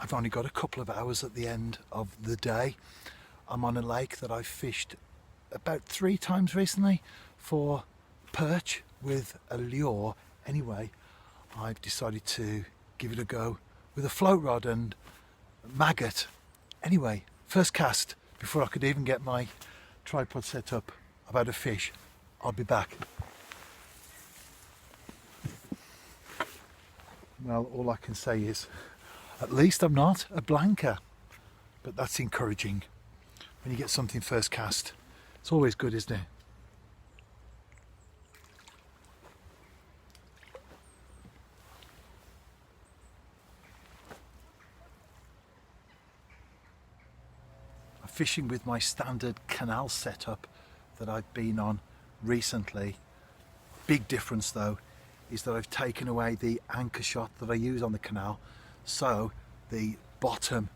I've only got a couple of hours at the end of the day. I'm on a lake that I've fished about 3 times recently for perch with a lure. Anyway, I've decided to give it a go with a float rod and maggot. Anyway, first cast before I could even get my tripod set up. I've had a fish. I'll be back. Well, all I can say is at least I'm not a blanker, but that's encouraging. When you get something first cast, it's always good, isn't it? I'm fishing with my standard canal setup that I've been on recently. Big difference though is that I've taken away the anchor shot that I use on the canal, so the bottom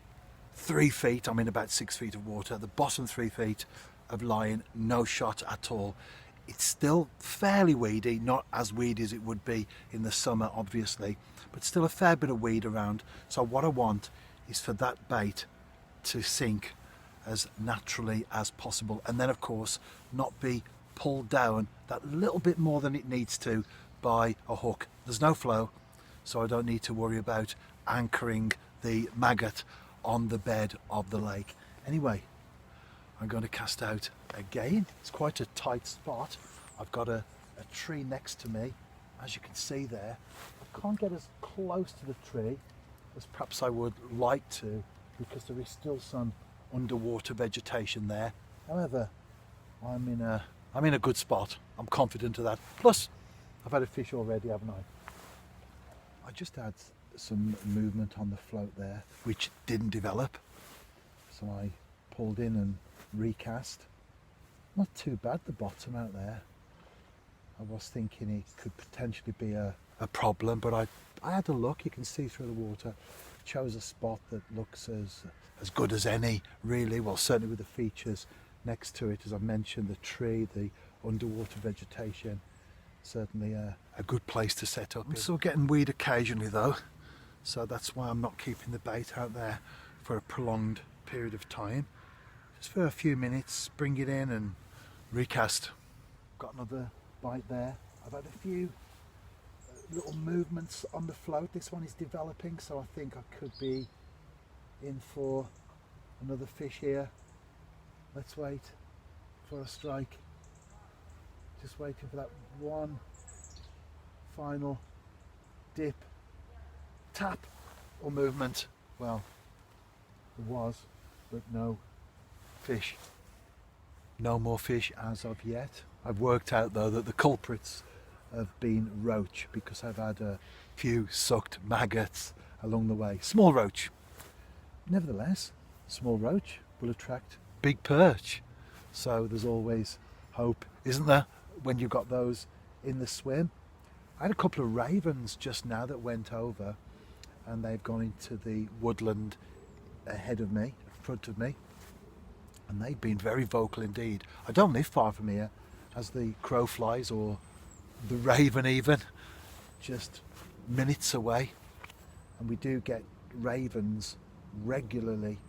3 feet, I'm in about 6 feet of water, the bottom 3 feet of line, no shot at all. It's still fairly weedy, not as weedy as it would be in the summer obviously, but still a fair bit of weed around. So what I want is for that bait to sink as naturally as possible, and then of course not be pulled down that little bit more than it needs to by a hook. There's no flow, so I don't need to worry about anchoring the maggot on the bed of the lake. Anyway, I'm going to cast out again. It's quite a tight spot. I've got a tree next to me, as you can see there. I can't get as close to the tree as perhaps I would like to, because there is still some underwater vegetation there. However, I'm in a good spot. I'm confident of that. Plus, I've had a fish already, haven't I? I just had some movement on the float there, which didn't develop. So I pulled in and recast. Not too bad, the bottom out there. I was thinking it could potentially be a problem, but I had a look. You can see through the water. Chose a spot that looks as good as any, really. Well, certainly with the features next to it, as I mentioned, the tree, the underwater vegetation. Certainly a good place to set up. I'm still getting weed occasionally though, so that's why I'm not keeping the bait out there for a prolonged period of time. Just for a few minutes, bring it in and recast. Got another bite there. I've had a few little movements on the float. This one is developing, so I think I could be in for another fish here. Let's wait for a strike. Just waiting for that one final dip, tap or movement. Well, there was, but no fish. No more fish as of yet. I've worked out though that the culprits have been roach, because I've had a few sucked maggots along the way. Small roach. Nevertheless, small roach will attract big perch. So there's always hope, isn't there, when you've got those in the swim. I had a couple of ravens just now that went over, and they've gone into the woodland ahead of me, in front of me, and they've been very vocal indeed. I don't live far from here, as the crow flies, or the raven even, just minutes away, and we do get ravens regularly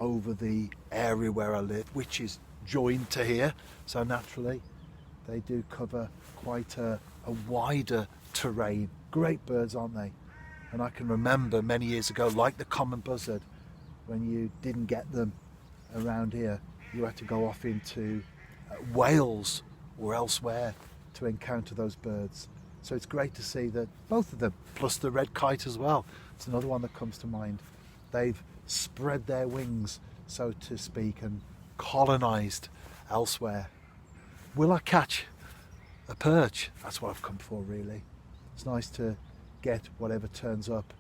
over the area where I live, which is joined to here, so naturally they do cover quite a wider terrain. Great birds, aren't they? And I can remember many years ago, like the common buzzard, when you didn't get them around here, you had to go off into Wales or elsewhere to encounter those birds. So it's great to see that both of them, plus the red kite as well, it's another one that comes to mind. They've spread their wings, so to speak, and colonised elsewhere. Will I catch a perch? That's what I've come for, really. It's nice to get whatever turns up,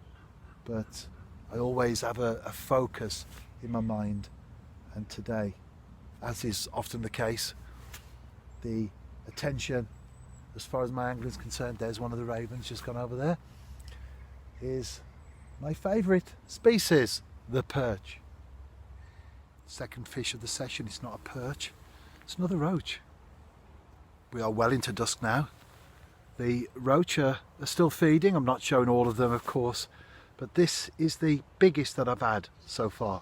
but I always have a focus in my mind, and today, as is often the case, the attention, as far as my angling is concerned, there's one of the ravens just gone over there, is my favourite species, the perch. Second fish of the session. It's not a perch, it's another roach. We are well into dusk now. The roach are still feeding. I'm not showing all of them, of course, but this is the biggest that I've had so far.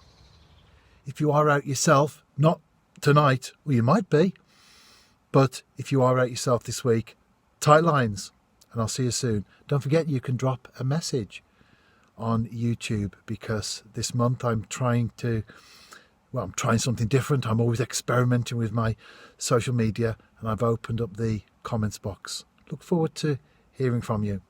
If you are out yourself, not tonight, well you might be, but if you are out yourself this week, tight lines, and I'll see you soon. Don't forget you can drop a message on YouTube, because this month I'm trying something different. I'm always experimenting with my social media, and I've opened up the comments box. Look forward to hearing from you.